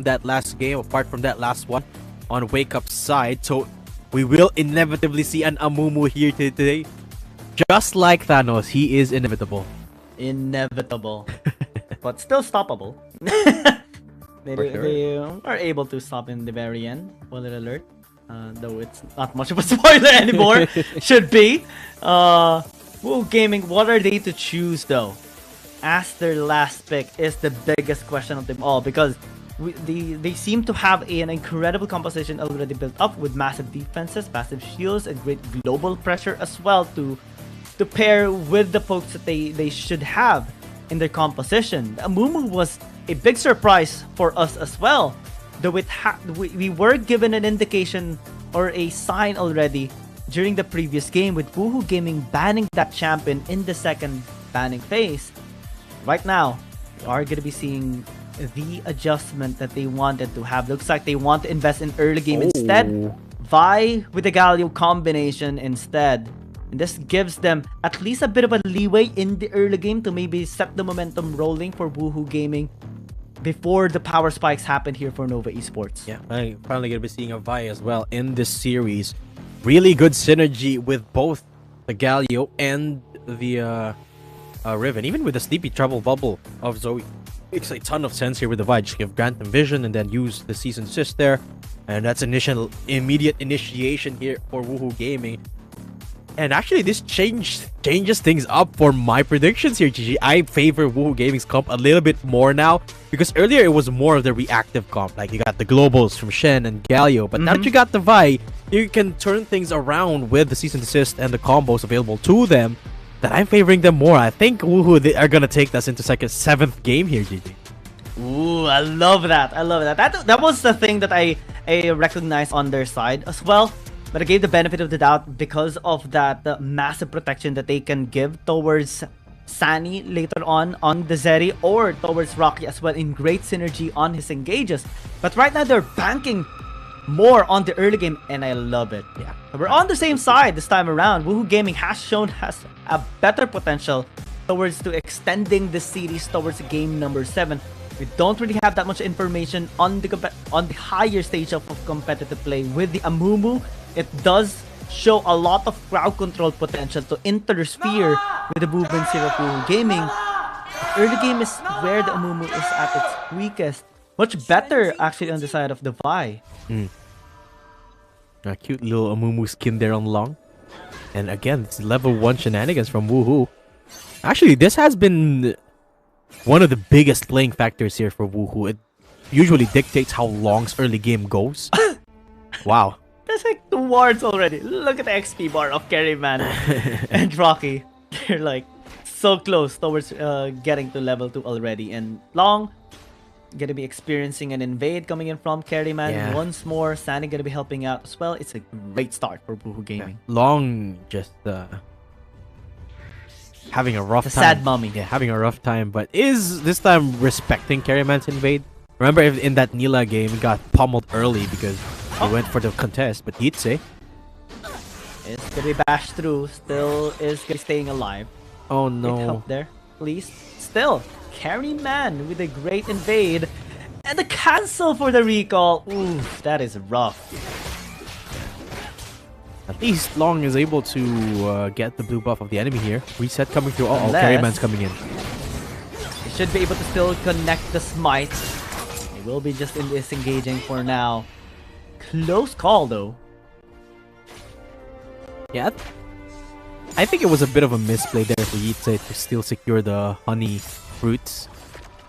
that last game, apart from that last one on Wake Up's side. So we will inevitably see an Amumu here today. Just like Thanos, he is inevitable. Inevitable. But still stoppable. They are able to stop in the very end. Spoiler alert. Though it's not much of a spoiler anymore. Should be. Woohoo Gaming, what are they to choose though? As their last pick is the biggest question of them all, because they seem to have an incredible composition already built up with massive defenses, massive shields, and great global pressure as well to pair with the folks that they should have in their composition. Amumu was a big surprise for us as well, though we were given an indication or a sign already during the previous game with Woohoo Gaming banning that champion in the second banning phase. Right now, we are going to be seeing the adjustment that they wanted to have. Looks like they want to invest in early game instead. Vi with the Galio combination instead. And this gives them at least a bit of a leeway in the early game to maybe set the momentum rolling for Woohoo Gaming before the power spikes happen here for Nova Esports. Yeah, I'm finally going to be seeing a Vi as well in this series. Really good synergy with both the Galio and the Riven. Even with the Sleepy Trouble Bubble of Zoe. Makes a ton of sense here with the Vi. Just give Grantham Vision and then use the Season Assist there. And that's immediate initiation here for Woohoo Gaming. And actually, this changes things up for my predictions here, GG. I favor Woohoo Gaming's comp a little bit more now, because earlier it was more of the reactive comp. Like, you got the globals from Shen and Galio, but now that you got the Vi, you can turn things around with the Season Assist and the combos available to them. That I'm favoring them more. I think Woohoo, they are gonna take us into seventh game here, GG. Ooh, I love that. I love that. That was the thing that I recognized on their side as well. But I gave the benefit of the doubt because of that massive protection that they can give towards Sunny later on the Zeri, or towards Rocky as well, in great synergy on his engages. But right now they're banking more on the early game, and I love it. Yeah, we're on the same side this time around. Woohoo Gaming has a better potential towards to extending the series towards game number 7. We don't really have that much information on the higher stage of competitive play with the Amumu. It does show a lot of crowd control potential to interfere with the movements here of Woohoo Gaming. The early game is where the Amumu is at its weakest. Much better actually on the side of the Vi. A cute little Amumu skin there on long. And again, it's level 1 shenanigans from Woohoo. Actually, this has been one of the biggest playing factors here for Woohoo. It usually dictates how Long's early game goes. Wow. That's like 2 wards already. Look at the XP bar of Carryman and Rocky. They're like so close towards getting to level 2 already. And Long gonna be experiencing an invade coming in from Carryman once more. Sunny gonna be helping out as well. It's a great start for Woohoo Gaming. Yeah. Long just having a rough time. Sad mummy. Yeah, having a rough time, but is this time respecting Carryman's invade. Remember, in that Nila game, he got pummeled early because he went for the contest, but he'd say it's gonna be bashed through. Still is staying alive. Oh no! Great help there, please. Still, Carryman with a great invade and the cancel for the recall. Ooh, that is rough. At least Long is able to get the blue buff of the enemy here. Reset coming through. Oh, Carryman's coming in. He should be able to still connect the smite. He will be just in disengaging for now. Close call though. Yeah, I think it was a bit of a misplay there for Yitze to still secure the honey fruits,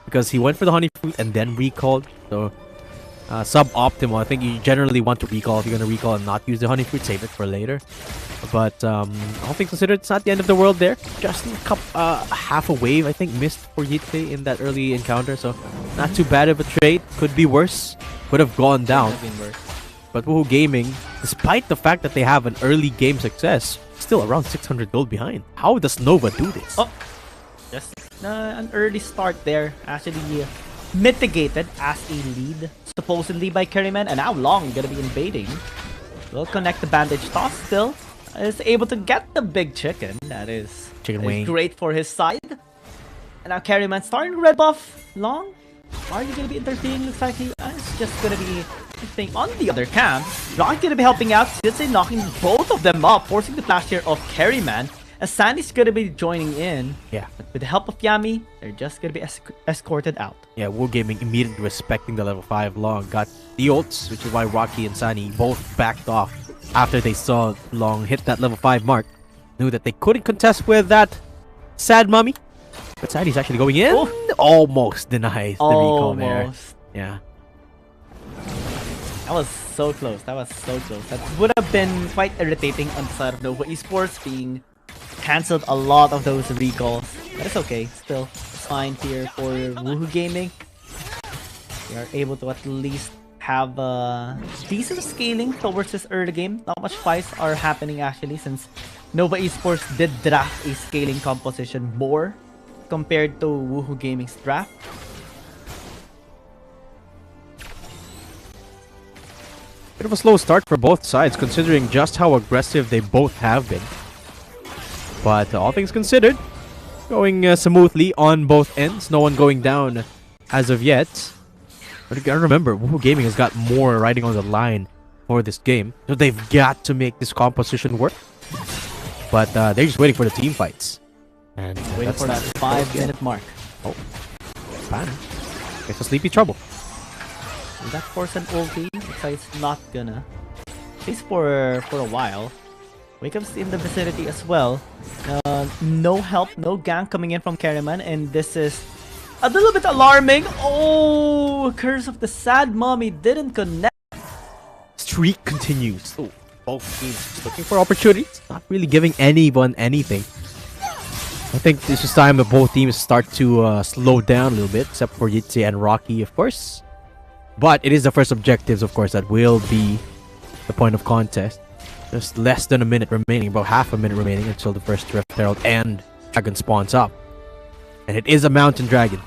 because he went for the honey fruit and then recalled. So suboptimal. I think you generally want to recall if you're going to recall and not use the honey fruit. Save it for later. But all things considered, it's not the end of the world there. Just half a wave, I think, missed for Yitze in that early encounter. So not too bad of a trade. Could be worse. Could have gone down. But Woohoo Gaming, despite the fact that they have an early game success, still around 600 gold behind. How does Nova do this? Oh, just an early start there. Actually mitigated as a lead, supposedly by Carryman, and now Long gonna be invading. Will connect the bandage toss still. Is able to get the big chicken. That is chicken wing. Great for his side. And now Carryman starting red buff. Long Are you gonna be interfering? Looks like it's just gonna be thing on the other camp. Not gonna be helping out. Sitsei knocking both of them up, forcing the flash here of Carryman. As Sandy's gonna be joining in. Yeah. But with the help of Yami, they're just gonna be escorted out. Yeah, Wargaming immediately respecting the level 5 Long. Got the ults, which is why Rocky and Sunny both backed off after they saw Long hit that level 5 mark. Knew that they couldn't contest with that sad mummy. But Sunny's actually going in. Oh. Almost denies the recall there. Yeah. That was so close. That was so close. That would have been quite irritating on the side of Nova Esports, being cancelled a lot of those recalls. But it's okay. Still, it's fine here for Woohoo Gaming. They are able to at least have decent scaling towards this early game. Not much fights are happening actually, since Nova Esports did draft a scaling composition more compared to Woohoo Gaming's draft. Bit of a slow start for both sides, considering just how aggressive they both have been. But all things considered, going smoothly on both ends. No one going down as of yet. But you gotta remember, Woohoo Gaming has got more riding on the line for this game. So they've got to make this composition work. But they're just waiting for the team fights. And waiting for that 5-minute mark. Oh, Pan. It's a sleepy trouble. Will that force an ulti? Looks like it's not gonna. At least for a while. Wake Up's in the vicinity as well. No help, no gank coming in from Carryman, and this is a little bit alarming. Oh, Curse of the Sad Mommy didn't connect. Streak continues. Oh, both teams looking for opportunities, not really giving anyone anything. I think this is time that both teams start to slow down a little bit, except for Yitze and Rocky, of course. But it is the first objectives, of course, that will be the point of contest. Just less than a minute remaining, about half a minute remaining until the first Rift Herald and Dragon spawns up. And it is a Mountain Dragon.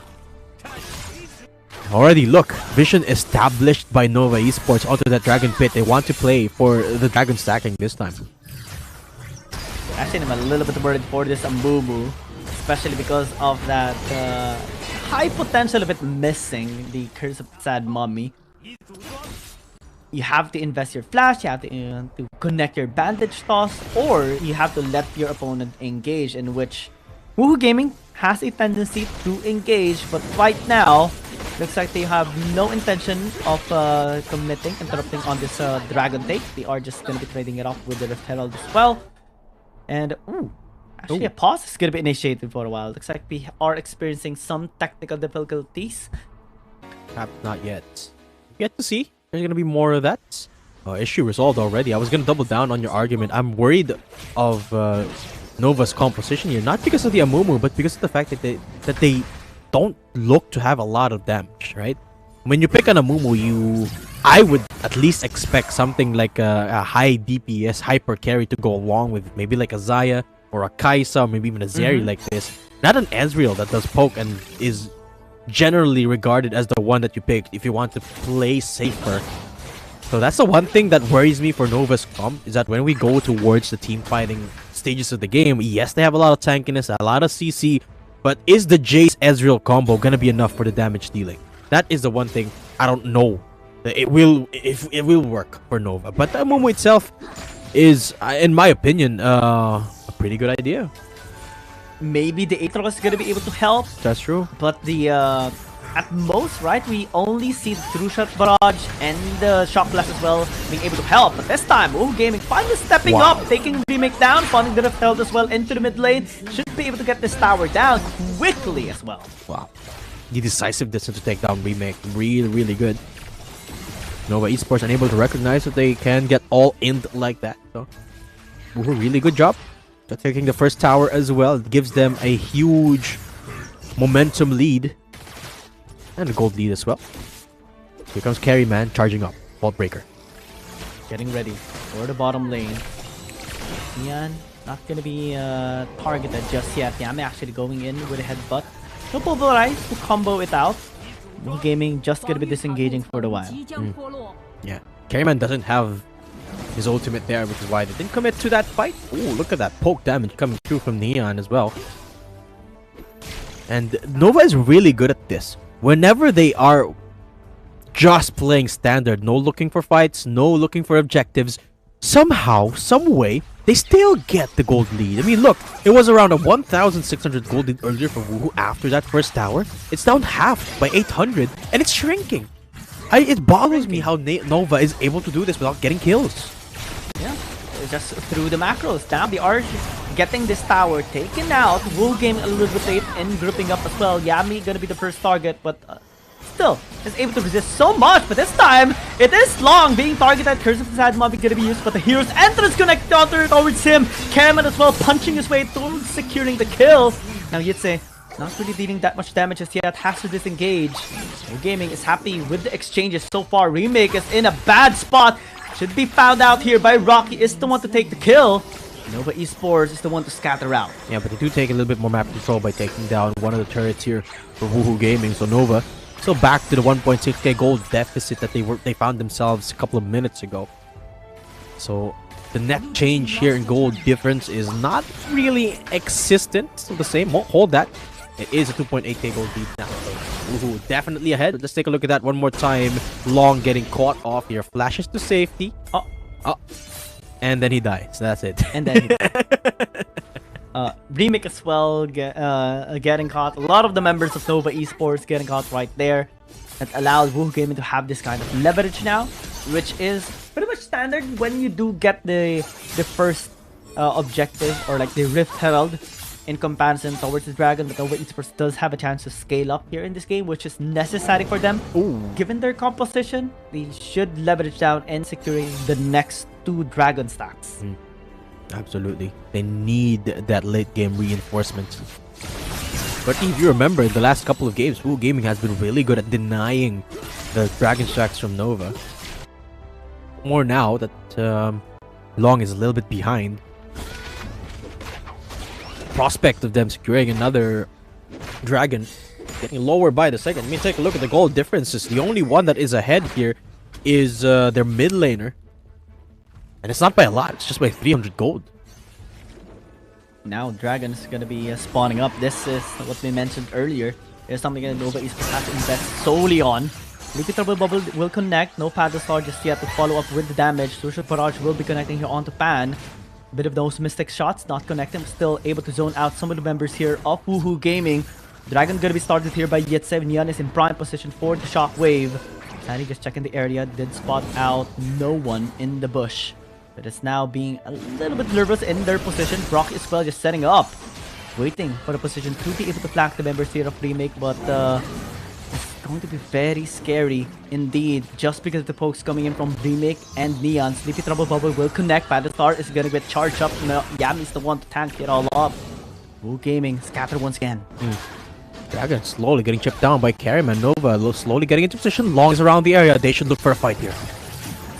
Already, look, vision established by Nova Esports onto that Dragon Pit. They want to play for the Dragon stacking this time. Actually, I'm a little bit worried for this Ambubu, especially because of that high potential of it missing the Curse of Sad Mommy. You have to invest your flash, you have to connect your bandage toss, or you have to let your opponent engage, in which Woohoo Gaming has a tendency to engage, but right now, looks like they have no intention of interrupting on this Dragon take. They are just going to be trading it off with the Rift Herald as well. And, actually a pause is going to be initiated for a while. Looks like we are experiencing some technical difficulties. Not yet. Yet to see. There's going to be more of that. Issue resolved already. I was going to double down on your argument. I'm worried of Nova's composition here. Not because of the Amumu, but because of the fact that they don't look to have a lot of damage, right? When you pick an Amumu, I would at least expect something like a high DPS hyper carry to go along with maybe like a Zaya or a Kaisa, or maybe even a Zeri like this. Not an Ezreal that does poke and is generally regarded as the one that you pick if you want to play safer. So that's the one thing that worries me for Nova's comp, is that when we go towards the team fighting stages of the game, yes, they have a lot of tankiness, a lot of CC, but is the Jace Ezreal combo gonna be enough for the damage dealing? That is the one thing I don't know. It will work for Nova, but the Amumu itself is, in my opinion, a pretty good idea. Maybe the Aatrox is going to be able to help. That's true. But the at most, right, we only see the True Shot Barrage and the Shock Blast as well being able to help. But this time, Woohoo Gaming finally stepping up, taking Remake down, spawning the Rift Herald as well into the mid lane. Should be able to get this tower down quickly as well. Wow. The decisiveness to take down Remake. Really, really good. Nova Esports unable to recognize that they can get all in like that. So, Woohoo, really good job. They're taking the first tower as well. It gives them a huge momentum lead. And a gold lead as well. Here comes Carryman charging up. Vault Breaker. Getting ready for the bottom lane. Ian not going to be targeted just yet. Yami actually going in with a headbutt. No pulverize to combo it out. Woohoo Gaming just going to be disengaging for a while. Yeah. Carryman doesn't have his ultimate there, which is why they didn't commit to that fight. Oh, look at that poke damage coming through from Neon as well. And Nova is really good at this. whenever they are just playing standard, no looking for fights, no looking for objectives, somehow, some way, they still get the gold lead. I mean, look, it was around a 1,600 gold lead earlier for Woohoo after that first tower. It's down half by 800, and it's shrinking. It bothers me how Nova is able to do this without getting kills. Yeah, just through the macros. Now they are getting this tower taken out. Woohoo Gaming a little bit late in grouping up as well. Yami gonna be the first target, but still is able to resist so much. But this time, it is Long being targeted. Curse of the Sad Mob gonna be used, but the hero's entrance connect towards him. Cameron as well punching his way towards securing the kill. Now Yitse not really dealing that much damage as yet, has to disengage. Woohoo Gaming is happy with the exchanges so far. Remake is in a bad spot. Should be found out here by Rocky, is the one to take the kill. Nova Esports is the one to scatter out. Yeah, but they do take a little bit more map control by taking down one of the turrets here for Woohoo Gaming. So Nova still back to the 1.6k gold deficit that they found themselves a couple of minutes ago. So the net change here in gold difference is not really existent. Still the same. Won't hold that. It is a 2.8k gold lead now. So Woohoo definitely ahead. Let's take a look at that one more time. Long getting caught off here. Flashes to safety. And then he dies. That's it. And then he dies. Remake as well getting caught. A lot of the members of Nova Esports getting caught right there. That allows Woohoo Gaming to have this kind of leverage now, which is pretty much standard when you do get the first objective, or like the Rift Herald, in comparison towards the Dragon. But Nova Esports does have a chance to scale up here in this game, which is necessary for them. Ooh. Given their composition, they should leverage down and securing the next 2 Dragon stacks. Absolutely. They need that late game reinforcement. But if you remember, in the last couple of games, Woohoo Gaming has been really good at denying the Dragon stacks from Nova. More now that Long is a little bit behind. Prospect of them securing another Dragon getting lower by the second. I mean, take a look at the gold differences. The only one that is ahead here is their mid laner. And it's not by a lot, it's just by 300 gold. Now Dragon is going to be spawning up. This is what we mentioned earlier. It's something that Nova Esports has to invest solely on. Leafy Trouble Bubble will connect. No Paddle Star just yet to follow up with the damage. Social Barrage will be connecting here onto Pan. Bit of those mystic shots, not connecting. Still able to zone out some of the members here of Woohoo Gaming. Dragon going to be started here by Yet7. Yan is in prime position for the shockwave. Sandy just checking the area. Did spot out no one in the bush. But it's now being a little bit nervous in their position. Brock is well just setting up. Waiting for the position to be able to flank the members here of Remake. But it's going to be very scary indeed. Just because of the pokes coming in from Remake and Neon. Sleepy Trouble Bubble will connect. Battlestar is going to get charged up. Yami's the one to tank it all up. Woohoo Gaming scatter once again. Dragon slowly getting chipped down by Carryman. Nova slowly getting into position. Long is around the area. They should look for a fight here.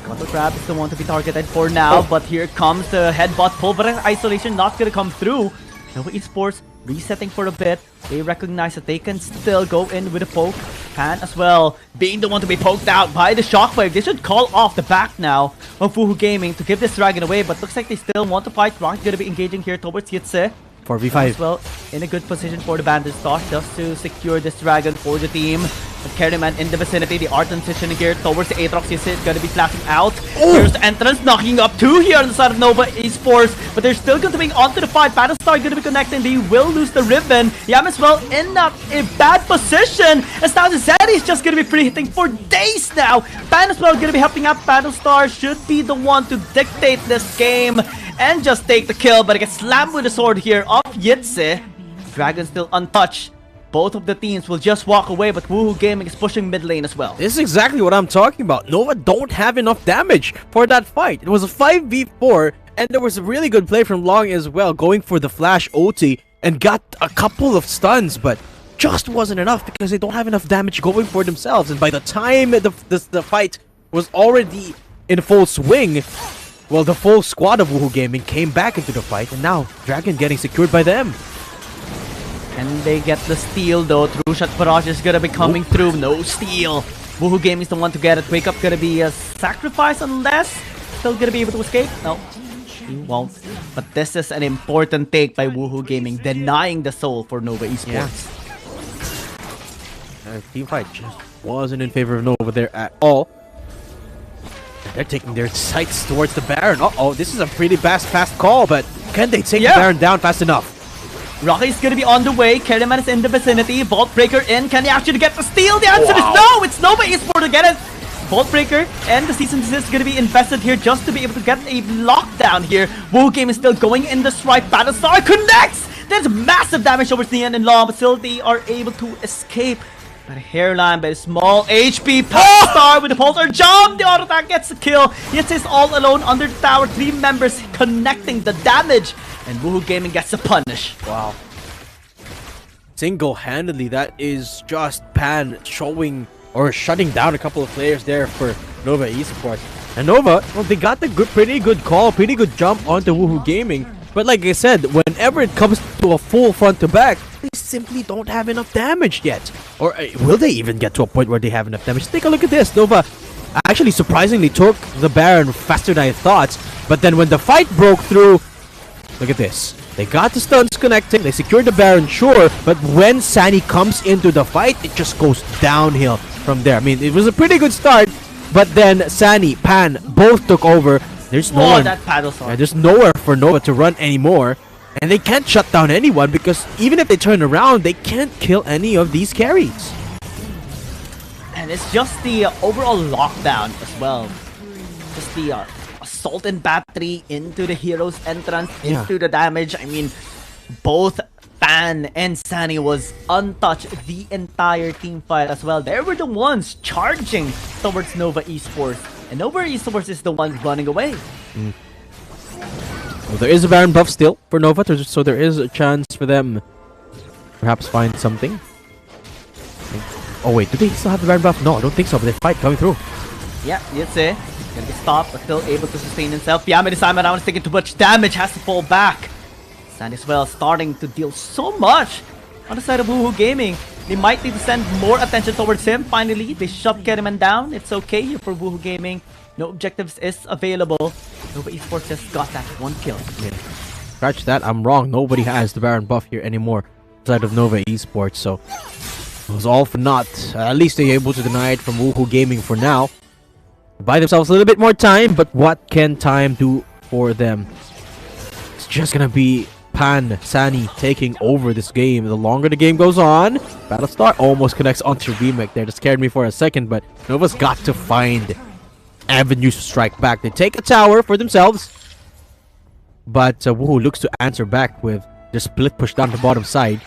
Scuttle Crab is the one to be targeted for now, but here comes the headbutt. Pulverized Isolation not gonna come through. Nova Esports resetting for a bit. They recognize that they can still go in with a poke. Pan as well, being the one to be poked out by the Shockwave. They should call off the back now of Woohoo Gaming to give this Dragon away, but looks like they still want to fight. Rock gonna be engaging here towards Yitse. 4v5. As well, in a good position for the Bandit Star just to secure this Dragon for the team. But Carryman in the vicinity, the art transitioning here towards the Aatrox. Is it gonna be flashing out? Here's the entrance, knocking up 2 here on the side of Nova Esports, but they're still continuing onto the fight. Battlestar gonna be connecting. They will lose the ribbon. Yam as well in a bad position, as now the Zeddy is just gonna be free hitting for days now. Pan as well gonna be helping out. Battlestar should be the one to dictate this game and just take the kill, but it gets slammed with the sword here of Yitse. Dragon still untouched. Both of the teams will just walk away, but Woohoo Gaming is pushing mid lane as well. This is exactly what I'm talking about. Nova don't have enough damage for that fight. It was a 5v4, and there was a really good play from Long as well, going for the flash OT, and got a couple of stuns, but just wasn't enough because they don't have enough damage going for themselves. And by the time the fight was already in full swing, well, the full squad of Woohoo Gaming came back into the fight, and now Dragon getting secured by them. And they get the steal though. True Shot Barrage is gonna be coming through. No steal. Woohoo Gaming is the one to get it. Wake Up gonna be a sacrifice unless still gonna be able to escape. No, he won't. But this is an important take by Woohoo Gaming, denying the soul for Nova Esports. Team fight just wasn't in favor of Nova there at all. They're taking their sights towards the Baron. Uh-oh, this is a pretty fast call, but can they take the Baron down fast enough? Rocky's gonna be on the way. Kerriman is in the vicinity. Vault Breaker in. Can he actually get the steal? The answer is no! It's Nova Esports to get it! Vault Breaker and the Season Desist is gonna be invested here just to be able to get a lockdown here. Wu Game is still going in the strike. Battlestar connects! There's massive damage towards the end and long, but still they are able to escape. But a hairline, but a small HP. Battlestar with the Pulsar jump! The auto attack gets the kill. Yet is all alone under the tower. 3 members connecting the damage. And Woohoo Gaming gets the punish. Wow. Single-handedly, that is just Pan showing or shutting down a couple of players there for Nova Esports. And Nova, well, they got the pretty good call, pretty good jump onto Woohoo Gaming. But like I said, whenever it comes to a full front-to-back, they simply don't have enough damage yet. Or will they even get to a point where they have enough damage? Take a look at this. Nova actually surprisingly took the Baron faster than I thought. But then when the fight broke through, look at this. They got the stuns connecting. They secured the Baron, sure. But when Sunny comes into the fight, it just goes downhill from there. I mean, it was a pretty good start. But then Sunny, Pan, both took over. There's nowhere, there's nowhere for Nova to run anymore. And they can't shut down anyone because even if they turn around, they can't kill any of these carries. And it's just the overall lockdown as well. Just the assault and battery into the hero's entrance, into the damage. I mean, both Pan and Sunny was untouched the entire team fight as well. They were the ones charging towards Nova Esports. And Nova Esports is the one running away. Well, there is a Baron buff still for Nova, so there is a chance for them perhaps find something. Oh wait, do they still have the Baron buff? No, I don't think so, but they fight coming through. Yeah, it's it. Gonna be stopped, but still able to sustain himself. Yami this time around is taking too much damage, has to fall back. Sand as well starting to deal so much on the side of Woohoo Gaming. They might need to send more attention towards him. Finally, they shut Kerriman down. It's okay here for Woohoo Gaming. No objectives is available. Nova Esports just got that one kill. Yeah. Scratch that, I'm wrong. Nobody has the Baron buff here anymore outside of Nova Esports, so it was all for naught. At least they're able to deny it from Woohoo Gaming for now. Buy themselves a little bit more time, but what can time do for them? It's just gonna be Pan, Sunny taking over this game. The longer the game goes on, Battlestar almost connects onto Remake there. That scared me for a second, but Nova's got to find avenues to strike back. They take a tower for themselves, but Woohoo looks to answer back with the split push down the bottom side.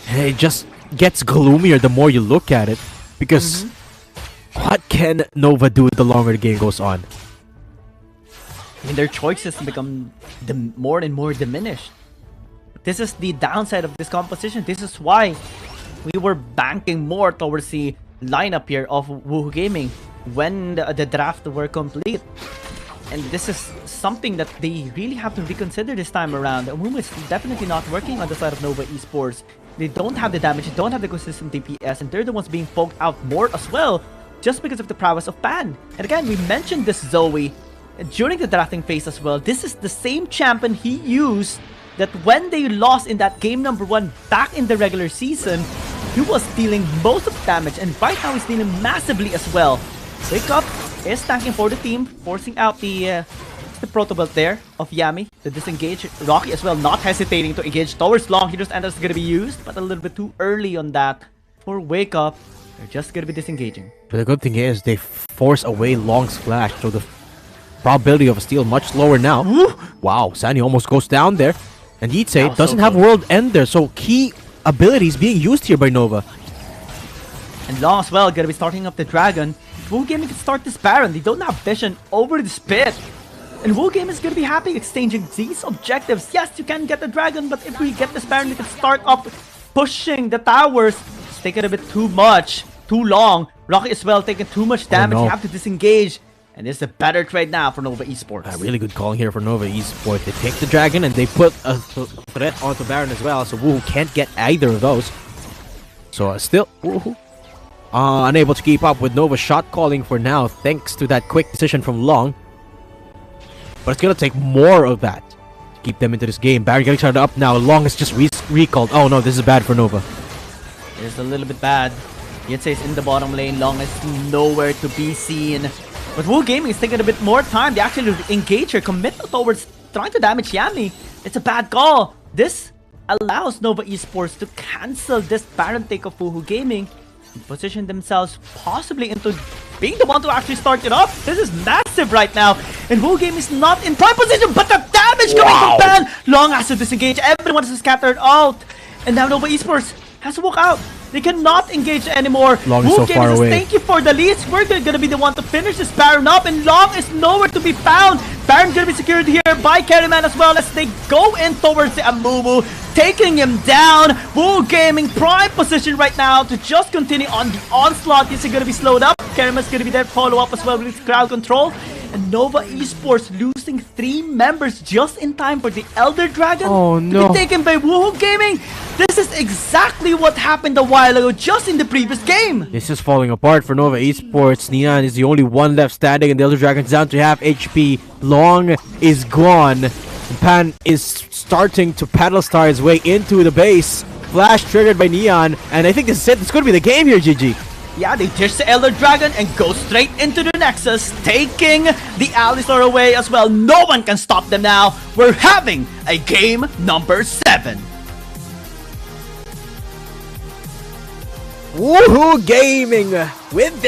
And it just gets gloomier the more you look at it, because what can Nova do the longer the game goes on? I mean, their choices become more and more diminished. This is the downside of this composition. This is why we were banking more towards the lineup here of Woohoo Gaming when the draft were complete. And this is something that they really have to reconsider this time around. Woohoo is definitely not working on the side of Nova Esports. They don't have the damage, they don't have the consistent DPS, and they're the ones being poked out more as well, just because of the prowess of Pan. And again, we mentioned this Zoe during the drafting phase as well. This is the same champion he used that when they lost in that game number 1 back in the regular season, he was dealing most of the damage, and right now he's dealing massively as well. Wake Up is tanking for the team, forcing out the proto belt there of Yami to disengage. Rocky as well not hesitating to engage towards long heroes, and that's going to be used, but a little bit too early on that for Wake Up. They're just going to be disengaging. But the good thing is they force away Long's flash, so the probability of a steal much lower now. Woo! Wow, Sunny almost goes down there. And Yitse doesn't have World End there, so key abilities being used here by Nova. And Long as well, gonna be starting up the Dragon. Woo Gaming can start this Baron. They don't have vision over the pit. And Woo Gaming is gonna be happy exchanging these objectives. Yes, you can get the Dragon, but if we get this Baron, we can start up pushing the towers. It's taking a bit too much, too long. Rocky as well taking too much damage. You have to disengage. And it's a better trade now for Nova Esports. Really good calling here for Nova Esports. They take the Dragon and they put a threat onto Baron as well, so Woohoo can't get either of those. So still, Woohoo unable to keep up with Nova's shot calling for now, thanks to that quick decision from Long. But it's going to take more of that to keep them into this game. Baron getting started up now. Long is just recalled. Oh no, this is bad for Nova. is a little bit bad. Yetse's in the bottom lane. Long is nowhere to be seen. But Wu Gaming is taking a bit more time. They actually engage her, commit towards trying to damage Yami. It's a bad call. This allows Nova Esports to cancel this Baron take of Wu Gaming and position themselves possibly into being the one to actually start it off. This is massive right now. And Wu Gaming is not in prime position, but the damage coming from Pan! Long has to disengage. Everyone is scattered out. And now Nova Esports has to walk out. They cannot engage anymore. Long is so far away. Thank you for the leads. We're gonna be the one to finish this Baron up, and Long is nowhere to be found. Baron gonna be secured here by Carryman as well as they go in towards the Amumu, taking him down. Wu Gaming prime position right now to just continue on the onslaught. This is gonna be slowed up. Carryman's gonna be there, follow up as well with crowd control. And Nova Esports losing 3 members just in time for the Elder Dragon to be taken by Wu Gaming. This is exactly what happened a while ago, just in the previous game. This is falling apart for Nova Esports. Neon is the only one left standing, and the Elder Dragon's down to half HP. Long is gone. And Pan is starting to paddle star his way into the base. Flash triggered by Neon, and I think this is it. It's going to be the game here, GG. Yeah, they dish the Elder Dragon and go straight into the Nexus, taking the Alistar away as well. No one can stop them now. We're having a game number 7. Woohoo Gaming with their